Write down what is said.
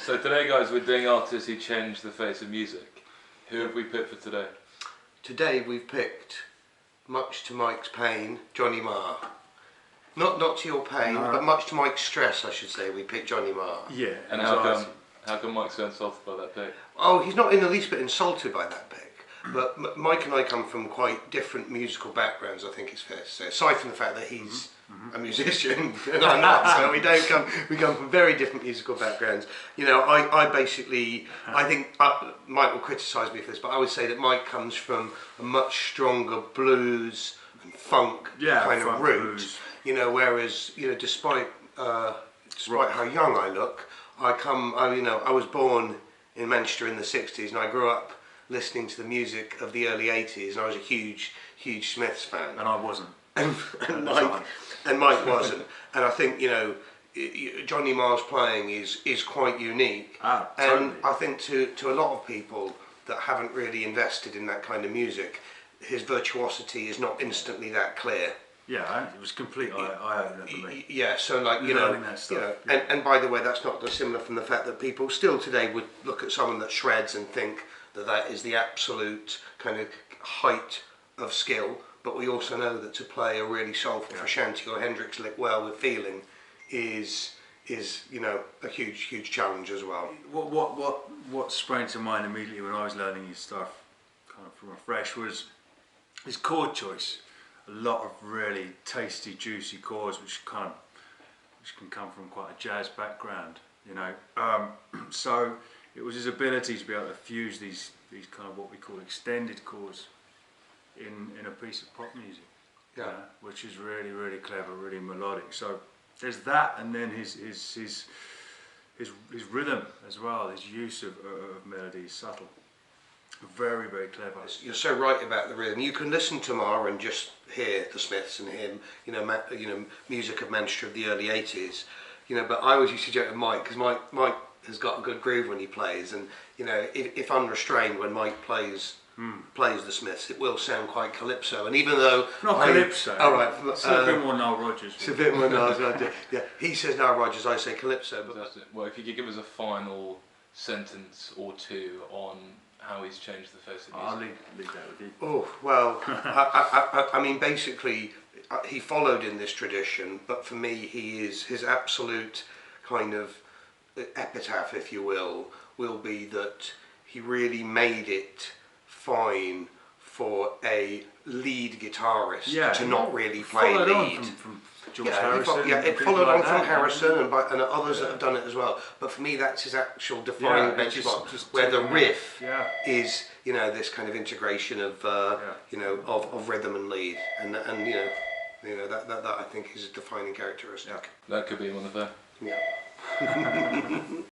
So today, guys, we're doing artists who changed the face of music. Who have we picked for today? Today we've picked, much to Mike's pain, Johnny Marr. Not to your pain, but much to Mike's stress, I should say, we picked Johnny Marr. Yeah. And how come Mike's so insulted by that pick? Oh, he's not in the least bit insulted by that pick. But Mike and I come from quite different musical backgrounds, I think it's fair to say. Aside from the fact that he's a musician and I'm not, so we come from very different musical backgrounds. You know, I think Mike will criticise me for this, but I would say that Mike comes from a much stronger blues and funk kind of root. Blues. You know, whereas, you know, despite how young I look, I was born in Manchester in the 60s and I grew up listening to the music of the early 80s, and I was a huge Smiths fan. And I wasn't. And Mike wasn't. And I think, you know, Johnny Marr's playing is quite unique. Totally. And I think to a lot of people that haven't really invested in that kind of music, his virtuosity is not instantly that clear. Yeah, it was complete eye-opener for me. Yeah, so like, you know, and by the way, that's not dissimilar from the fact that people still today would look at someone that shreds and think that is the absolute kind of height of skill, but we also know that to play a really soulful Frusciante or Hendrix lick well with feeling is you know, a huge challenge as well. What sprang to mind immediately when I was learning his stuff, kind of from afresh, was his chord choice. A lot of really tasty, juicy chords, which can come from quite a jazz background, you know. So it was his ability to be able to fuse these kind of what we call extended chords in a piece of pop music, which is really clever, really melodic. So there's that, and then his rhythm as well. His use of melody is subtle. Very clever. You're so right about the rhythm. You can listen to Marr and just hear the Smiths and him, you know, music of Manchester of the early 80s, you know. But I always used to joke with Mike, because Mike has got a good groove when he plays, and you know, if unrestrained, when Mike plays the Smiths, it will sound quite calypso. And even though calypso, all right, it's a bit more Nile Rodgers. It's a bit more Nile Rodgers. Yeah, he says Nile Rodgers, I say calypso. But well, if you could give us a final sentence or two on how he's changed the face of music. I'll leave that with you. Oh, well, I mean, basically, he followed in this tradition, but for me, his absolute kind of epitaph, if you will be that he really made it fine for a lead guitarist to not really play lead. From George Harrison. It followed on from Harrison and others that have done it as well. But for me, that's his actual defining benchmark, where the riff is, you know, this kind of integration of, you know, of rhythm and lead, and you know that I think is a defining characteristic. That could be one of them. Yeah.